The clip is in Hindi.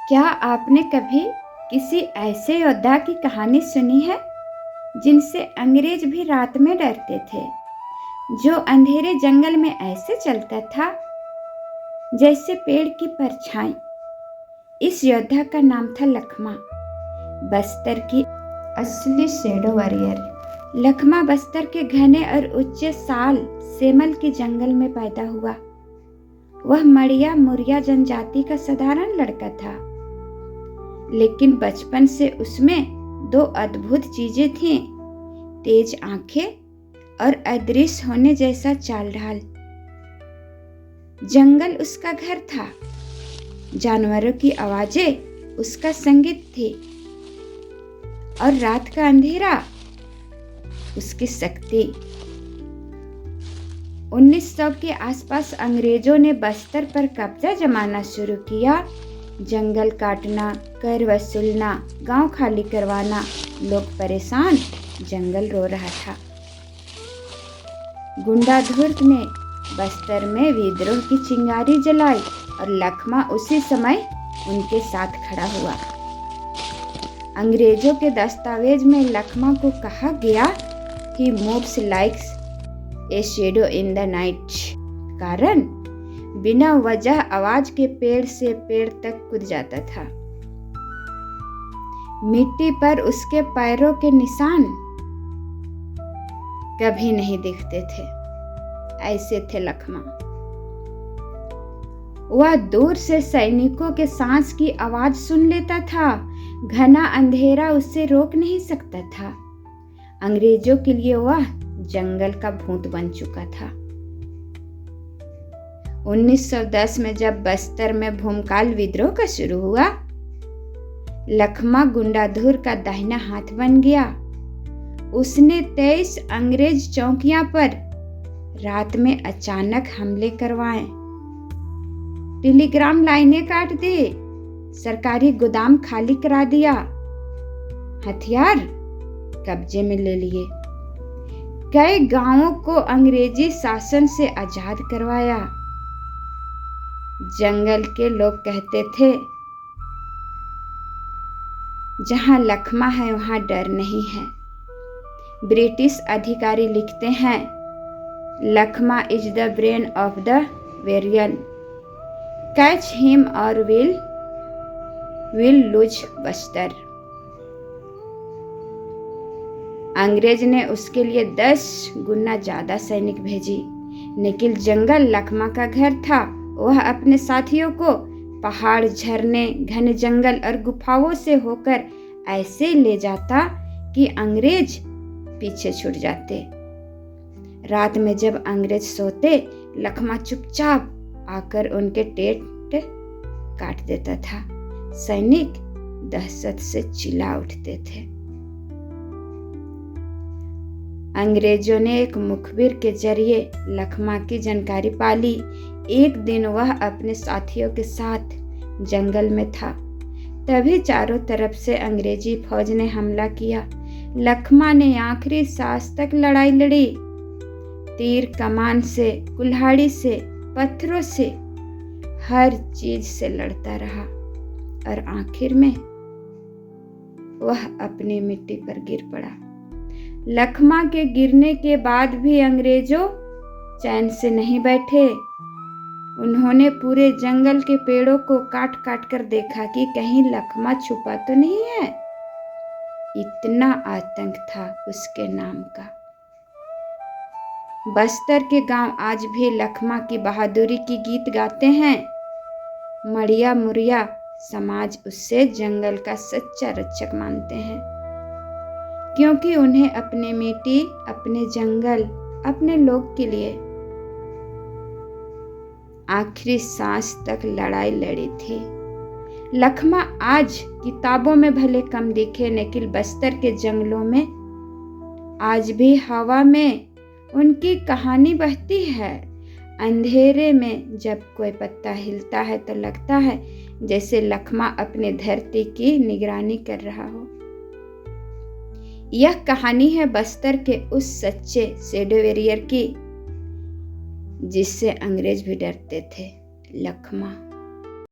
क्या आपने कभी किसी ऐसे योद्धा की कहानी सुनी है जिनसे अंग्रेज भी रात में डरते थे, जो अंधेरे जंगल में ऐसे चलता था जैसे पेड़ की परछाई? इस योद्धा का नाम था लखमा, बस्तर की असली शैडो वॉरियर। लखमा बस्तर के घने और ऊंचे साल सेमल के जंगल में पैदा हुआ। वह मड़िया मुरिया जनजाति का साधारण लड़का था, लेकिन बचपन से उसमें दो अद्भुत चीजें थीं: तेज आंखें और अदृश्य होने जैसा चाल ढाल। जंगल उसका घर था, जानवरों की आवाजें उसका संगीत थी और रात का अंधेरा उसकी शक्ति। 1900 के आसपास अंग्रेजों ने बस्तर पर कब्जा जमाना शुरू किया। जंगल काटना, कर वसूलना, गांव खाली करवाना, लोग परेशान, जंगल रो रहा था। गुंडाधुर्त ने बस्तर में विद्रोह की चिंगारी जलाई और लखमा उसी समय उनके साथ खड़ा हुआ। अंग्रेजों के दस्तावेज में लखमा को कहा गया कि moves likes A shadow in the night, कारण बिना वजह आवाज के पेड़ से पेड़ तक कूद जाता था। मिट्टी पर उसके पैरों के निशान कभी नहीं दिखते थे। ऐसे थे लखमा। वह दूर से सैनिकों के सांस की आवाज सुन लेता था। घना अंधेरा उसे रोक नहीं सकता था। अंग्रेजों के लिए वह जंगल का भूत बन चुका था। 1910 में जब बस्तर में भूमकाल विद्रोह का शुरू हुआ, लखमा गुंडाधुर का दाहिना हाथ बन गया। उसने 23 अंग्रेज चौकियां पर रात में अचानक हमले करवाए, टेलीग्राम लाइनें काट दी, सरकारी गोदाम खाली करा दिया, हथियार कब्जे में ले लिए, कई गांवों को अंग्रेजी शासन से आजाद करवाया। जंगल के लोग कहते थे, जहां लखमा है वहां डर नहीं है। ब्रिटिश अधिकारी लिखते हैं, Lakhma is the brain of the वेरियन, catch him or will lose Bastar. अंग्रेज ने उसके लिए 10 गुना ज्यादा सैनिक भेजी, लेकिन जंगल लखमा का घर था। वह अपने साथियों को पहाड़, झरने, घने जंगल और गुफाओं से होकर ऐसे ले जाता कि अंग्रेज पीछे छूट जाते। रात में जब अंग्रेज सोते, लखमा चुपचाप आकर उनके टेंट काट देता था। सैनिक दहशत से चिल्ला उठते थे। अंग्रेजों ने एक मुखबिर के जरिए लखमा की जानकारी पाली। एक दिन वह अपने साथियों के साथ जंगल में था, तभी चारों तरफ से अंग्रेजी फौज ने हमला किया। लखमा ने आखिरी सांस तक लड़ाई लड़ी, तीर कमान से, कुल्हाड़ी से, पत्थरों से, हर चीज से लड़ता रहा और आखिर में वह अपनी मिट्टी पर गिर पड़ा। लखमा के गिरने के बाद भी अंग्रेजों चैन से नहीं बैठे। उन्होंने पूरे जंगल के पेड़ों को काट काट कर देखा कि कहीं लखमा छुपा तो नहीं है। इतना आतंक था उसके नाम का। बस्तर के गांव आज भी लखमा की बहादुरी की गीत गाते हैं। मड़िया मुरिया समाज उससे जंगल का सच्चा रक्षक मानते हैं, क्योंकि उन्हें अपने मिट्टी, अपने जंगल, अपने लोग के लिए आखिरी सांस तक लड़ाई लड़ी थी। लखमा आज किताबों में भले कम दिखे, लेकिन बस्तर के जंगलों में आज भी हवा में उनकी कहानी बहती है। अंधेरे में जब कोई पत्ता हिलता है तो लगता है जैसे लखमा अपने धरती की निगरानी कर रहा हो। यह कहानी है बस्तर के उस सच्चे शैडो वॉरियर की जिससे अंग्रेज भी डरते थे, लखमा।